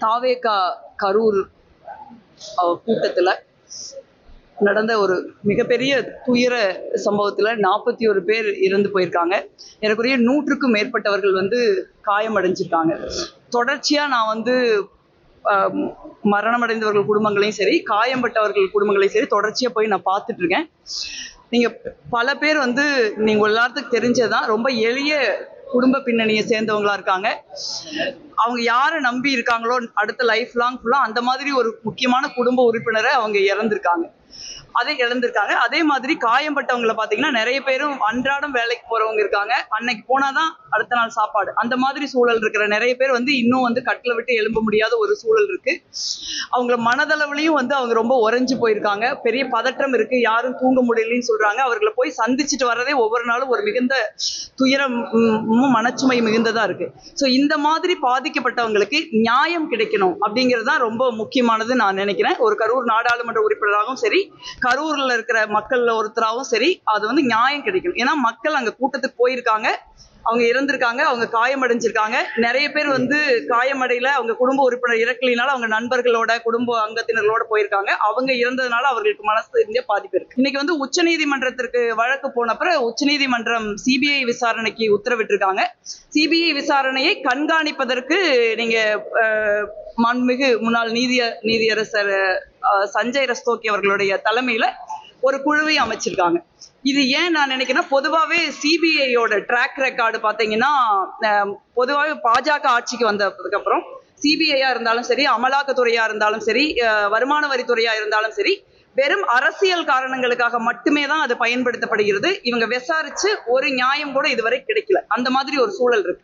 தாவேகா கரூர் கூட்டத்துல நடந்த ஒரு மிகப்பெரிய துயர சம்பவத்துல 41 பேர் இறந்து போயிருக்காங்க. எனக்குரிய 100க்கும் மேற்பட்டவர்கள் காயமடைஞ்சிருக்காங்க. தொடர்ச்சியா நான் மரணமடைந்தவர்கள் குடும்பங்களையும் சரி, காயம்பட்டவர்கள் குடும்பங்களையும் சரி தொடர்ச்சியா போய் நான் பார்த்துட்டு இருக்கேன். நீங்க பல பேர் நீங்க எல்லாத்துக்கும் தெரிஞ்சதான் ரொம்ப எளிய குடும்ப பின்னணியை சேர்ந்தவங்களா இருக்காங்க. அவங்க யாரை நம்பி இருக்காங்களோ அடுத்த லைஃப் லாங் ஃபுல்லா அந்த மாதிரி ஒரு முக்கியமான குடும்ப உறுப்பினரை அவங்க இழந்திருக்காங்க. அதே மாதிரி காயம்பட்டவங்களை பாத்தீங்கன்னா நிறைய பேரும் அன்றாடம் வேலைக்கு போறவங்க இருக்காங்க. அன்னைக்கு போனாதான் அடுத்த நாள் சாப்பாடு. அந்த மாதிரி சூழல் இருக்கிற நிறைய பேர் இன்னும் கட்டில விட்டு எழும்ப முடியாத ஒரு சூழல் இருக்கு. அவங்கள மனதளவுலையும் அவங்க ரொம்ப உறைஞ்சு போயிருக்காங்க. பெரிய பதற்றம் இருக்கு, யாரும் தூங்க முடியலன்னு சொல்றாங்க. அவர்களை போய் சந்திச்சுட்டு வர்றதே ஒவ்வொரு நாளும் ஒரு மிகுந்த துயரமும் மனச்சுமை மிகுந்ததா இருக்கு. ஸோ இந்த மாதிரி பாதிக்கப்பட்டவங்களுக்கு நியாயம் கிடைக்கணும் அப்படிங்கிறது தான் ரொம்ப முக்கியமானது நான் நினைக்கிறேன். ஒரு கரூர் நாடாளுமன்ற உறுப்பினராகவும் சரி, கரூர்ல இருக்கிற மக்கள்ல ஒருத்தராகவும் சரி, அது நியாயம் கிடைக்கணும். ஏன்னா மக்கள் அங்க கூட்டத்துக்கு போயிருக்காங்க, அவங்க இறந்திருக்காங்க, அவங்க காயமடைஞ்சிருக்காங்க. நிறைய பேர் காயமடையில அவங்க குடும்ப உறுப்பினர் இறக்கலினால அவங்க நண்பர்களோட குடும்ப அங்கத்தினர்களோட போயிருக்காங்க. அவங்க இறந்ததுனால அவர்களுக்கு மனசு இருந்தே பாதிப்பு இருக்கு. இன்னைக்கு உச்சநீதிமன்றத்திற்கு வழக்கு போனப்ப உச்சநீதிமன்றம் சிபிஐ விசாரணைக்கு உத்தரவிட்டிருக்காங்க. சிபிஐ விசாரணையை கண்காணிப்பதற்கு நீங்க மாண்புமிகு முன்னாள் நீதியரசர் சஞ்சய் ரஸ்தோகி அவர்களுடைய தலைமையில ஒரு குழுவை அமைச்சிருக்காங்க. இது ஏன் நான் நினைக்கிறேன், பொதுவாகவே சிபிஐயோட ட்ராக் ரெக்கார்டு பார்த்தீங்கன்னா, பொதுவாகவே பாஜக ஆட்சிக்கு வந்ததுக்கு அப்புறம் சிபிஐயா இருந்தாலும் சரி, அமலாக்கத்துறையா இருந்தாலும் சரி, வருமான வரித்துறையா இருந்தாலும் சரி, வெறும் அரசியல் காரணங்களுக்காக மட்டுமே தான் அது பயன்படுத்தப்படுகிறது. இவங்க விசாரிச்சு ஒரு நியாயம் கூட இதுவரை கிடைக்கல. அந்த மாதிரி ஒரு சூழல் இருக்கு.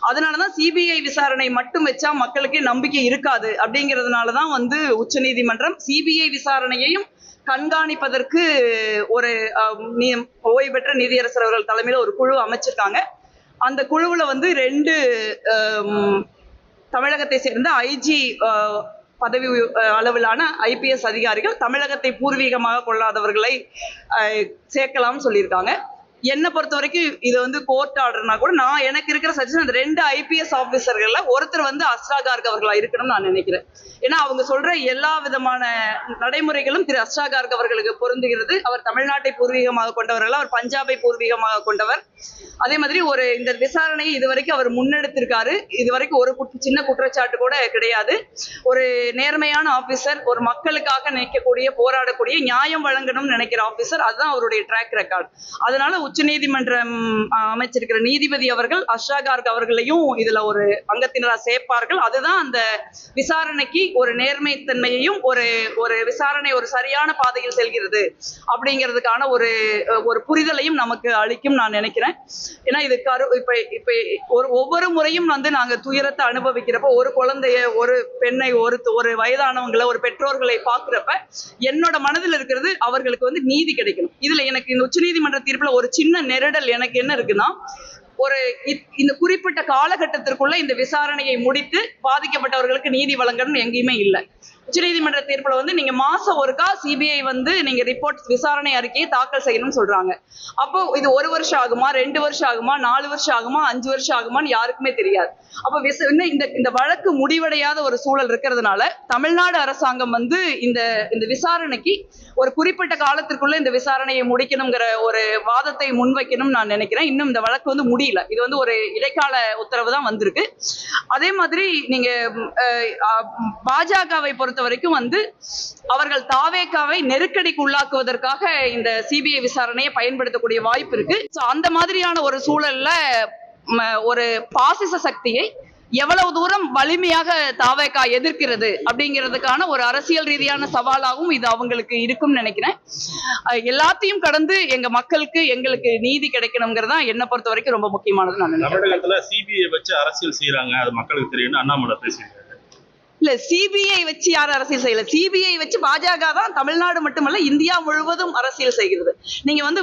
அதனாலதான் சிபிஐ விசாரணை மட்டும் வச்சா மக்களுக்கு நம்பிக்கை இருக்காது. அப்படிங்கிறதுனாலதான் உச்சநீதிமன்றம் சிபிஐ விசாரணையையும் கண்காணிப்பதற்கு ஒரு ஓய்வு பெற்ற நீதியரசர் அவர்கள் தலைமையில ஒரு குழு அமைச்சிருக்காங்க. அந்த குழுவுல 2 தமிழகத்தை சேர்ந்த ஐஜி பதவி அளவிலான ஐபிஎஸ் அதிகாரிகள் தமிழகத்தை பூர்வீகமாக கொள்ளாதவர்களை சேர்க்கலாம்னு சொல்லியிருக்காங்க. என்னை பொறுத்த வரைக்கும் இது கோர்ட் ஆர்டர்னா கூட நான் எனக்கு இருக்கிற சஜஷன், அந்த 2 ஐபிஎஸ் ஆபீசர்கள்ல ஒருத்தர் அஸ்ரா கார்க் அவர்களா இருக்கணும்னு நான் நினைக்கிறேன். ஏன்னா அவங்க சொல்ற எல்லா விதமான நடைமுறைகளும் திரு அஸ்ரா கார்க் அவர்களுக்கு பொருந்துகிறது. அவர் தமிழ்நாட்டை பூர்வீகமாக கொண்டவர்கள், அவர் பஞ்சாபை பூர்வீகமாக கொண்டவர். அதே மாதிரி இந்த விசாரணையை இதுவரைக்கும் அவர் முன்னெடுத்திருக்காரு. இதுவரைக்கும் ஒரு சின்ன குற்றச்சாட்டு கூட கிடையாது. ஒரு நேர்மையான ஆபீசர், ஒரு மக்களுக்காக நினைக்கக்கூடிய, போராடக்கூடிய, நியாயம் வழங்கணும்னு நினைக்கிற ஆபீசர். அதுதான் அவருடைய ட்ராக் ரெக்கார்டு. அதனால உச்சநீதிமன்றம் அமைச்சிருக்கிற நீதிபதி அவர்கள் அஸ்ரா கார்க் அவர்களையும் இதுல ஒரு அங்கத்தினரா சேர்ப்பார்கள். அதுதான் அந்த விசாரணைக்கு ஒரு நேர்மைத்தன்மையையும் ஒரு விசாரணை ஒரு சரியான பாதையில் செல்கிறது அப்படிங்கிறதுக்கான ஒரு புரிதலையும் நமக்கு அளிக்கும் நான் நினைக்கிறேன். ஏன்னா இது இப்ப ஒவ்வொரு முறையும் நாங்க துயரத்தை அனுபவிக்கிறப்ப, ஒரு குழந்தைய, ஒரு பெண்ணை, ஒரு வயதானவங்களை, ஒரு பெற்றோர்களை பார்க்கிறப்ப என்னோட மனதில் இருக்கிறது அவர்களுக்கு நீதி கிடைக்கணும். இதுல எனக்கு இந்த உச்சநீதிமன்ற தீர்ப்புல ஒரு சின்ன நெருடல் எனக்கு என்ன இருக்குன்னா, இந்த குறிப்பிட்ட காலகட்டத்திற்குள்ள இந்த விசாரணையை முடித்து பாதிக்கப்பட்டவர்களுக்கு நீதி வழங்கணும் எங்கேயுமே இல்லை. உச்சநீதிமன்ற தீர்ப்புல நீங்க மாசம் ஒருக்கா சிபிஐ நீங்க ரிப்போர்ட் விசாரணை அறிக்கையை தாக்கல் செய்யணும்னு சொல்றாங்க. அப்போ இது 1 வருஷம் ஆகுமா, 2 வருஷம் ஆகுமா, 4 வருஷம் ஆகுமா, 5 வருஷம் ஆகுமான்னு யாருக்குமே தெரியாது. அப்ப இந்த வழக்கு முடிவடையாத ஒரு சூழல் இருக்கிறதுனால தமிழ்நாடு அரசாங்கம் இந்த விசாரணைக்கு ஒரு குறிப்பிட்ட காலத்திற்குள்ள இந்த விசாரணையை முடிக்கணுங்கிற ஒரு வாதத்தை முன்வைக்கணும் நான் நினைக்கிறேன். இன்னும் இந்த வழக்கு முடியல. இது ஒரு இடைக்கால உத்தரவு தான் வந்திருக்கு. அதே மாதிரி நீங்க பாஜகவை பொறுத்த வரைக்கும் அவர்கள் தாவேகாவை நெருக்கடிக்கு உள்ளாக்குவதற்காக இந்த சிபிஐ விசாரணையை பயன்படுத்தக்கூடிய வாய்ப்பு இருக்கு. அந்த மாதிரியான ஒரு சூழல்ல ஒரு பாசிச சக்தியை எவ்வளவு தூரம் வலிமையாக தாவேகா எதிர்க்கிறது அப்படிங்கிறதுக்கான ஒரு அரசியல் ரீதியான சவாலாகவும் இது அவங்களுக்கு இருக்கும்னு நினைக்கிறேன். எல்லாத்தையும் கடந்து எங்க மக்களுக்கு, எங்களுக்கு நீதி கிடைக்கணுங்கிறதா என்னை பொறுத்த வரைக்கும் ரொம்ப முக்கியமானது நான் நினைக்கிறேன். தமிழகத்துல சிபிஐ வச்சு அரசியல் செய்யறாங்க, அது மக்களுக்கு தெரியும். அண்ணாமலை பேசியிருக்காரு. இல்ல, சிபிஐ வச்சு யாரும் அரசியல் செய்யல. சிபிஐ வச்சு பாஜக தான் தமிழ்நாடு மட்டுமல்ல இந்தியா முழுவதும் அரசியல் செய்கிறது. நீங்க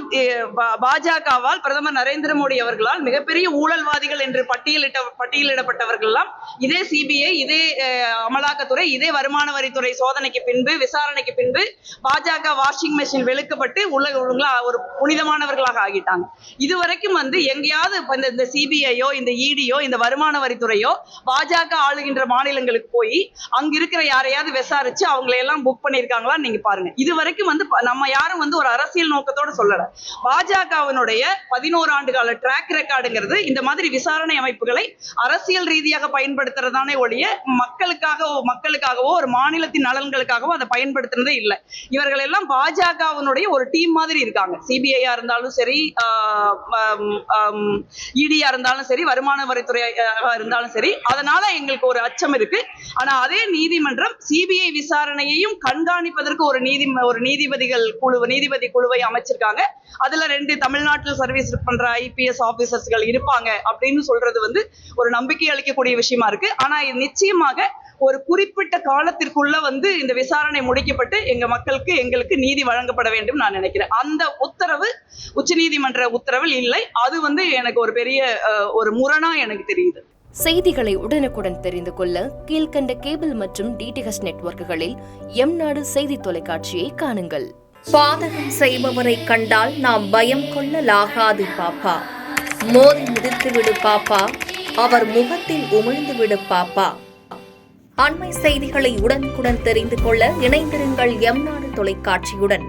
பாஜகவால், பிரதமர் நரேந்திர மோடி அவர்களால் மிகப்பெரிய ஊழல்வாதிகள் என்று பட்டியலிடப்பட்டவர்கள் எல்லாம் இதே சிபிஐ, இதே அமலாக்கத்துறை, இதே வருமான வரித்துறை சோதனைக்கு பின்பு, விசாரணைக்கு பின்பு பாஜக வாஷிங் மெஷின் வெளுக்கப்பட்டு உலக ஒரு புனிதமானவர்களாக ஆகிட்டாங்க. இதுவரைக்கும் வந்து எங்கேயாவது இந்த சிபிஐயோ, இந்த இடியோ, இந்த வருமான வரித்துறையோ பாஜக ஆளுகின்ற மாநிலங்களுக்கு போய் அங்க இருக்கிற யாரையாவது விசாரிச்சு அவங்களை எல்லாம் புக் பண்ணிருக்காங்களா நீங்க பாருங்க. இதுவரைக்கும் வந்து நம்ம யாரும் வந்து ஒரு அரசியல் நோக்கத்தோட சொல்லல. பாஜகவினுடைய 11 ஆண்டு கால ட்ராக் ரெக்கார்டுங்கிறது இந்த மாதிரி விசாரணை அமைப்புகளை அரசியல் ரீதியாக பயன்படுத்துறதானே ஒழிய மக்களுக்காகவோ ஒரு மாநிலத்தின் நலன்களுக்காகவோ அதை பயன்படுத்துறதே இல்லை. இவர்கள் எல்லாம் பாஜகவினுடைய ஒரு டீம் மாதிரி இருக்காங்க. சிபிஐயா இருந்தாலும் சரி, இடியா இருந்தாலும் சரி, வருமான வரித்துறையாக இருந்தாலும் சரி. அதனால எங்களுக்கு ஒரு அச்சம் இருக்கு. ஆனா அதே நீதிமன்றம் சிபிஐ விசாரணையையும் கண்காணிப்பதற்கு ஒரு நீதிபதி குழுவை அமைச்சிருக்காங்க. அதுல 2 தமிழ்நாட்டில் சர்வீஸ் பண்ற IPS ஆபீசர்ஸ்கள் இருப்பாங்க அப்படின்னு சொல்றது வந்து ஒரு நம்பிக்கை அளிக்கக்கூடிய விஷயமா இருக்கு. ஆனா இது நிச்சயமாக ஒரு குறிப்பிட்ட காலத்திற்குள்ள வந்து இந்த விசாரணை முடிக்கப்பட்டு எங்களுக்கு நீதி வழங்கப்பட வேண்டும் நான் நினைக்கிறேன். அந்த உத்தரவு உச்சநீதிமன்ற உத்தரவில் இல்லை. அது வந்து எனக்கு ஒரு பெரிய ஒரு முரணா எனக்கு தெரியுது. செய்திகளை உடனுக்குடன் தெரிந்து கொள்ள கீழ்கண்ட கேபிள் மற்றும் DTH நெட்வொர்க்குகளில் எம்நாடு செய்தி தொலைக்காட்சியை காணுங்கள். பாதகம் செய்பவரை கண்டால் நாம் பயம் கொள்ளலாகாது பாப்பா. மோதி முடித்துவிடு பாப்பா, அவர் முகத்தில் உமிழ்ந்துவிடு பாப்பா. அண்மை செய்திகளை உடனுக்குடன் தெரிந்து கொள்ள இணைந்திருங்கள் எம்நாடு தொலைக்காட்சியுடன்.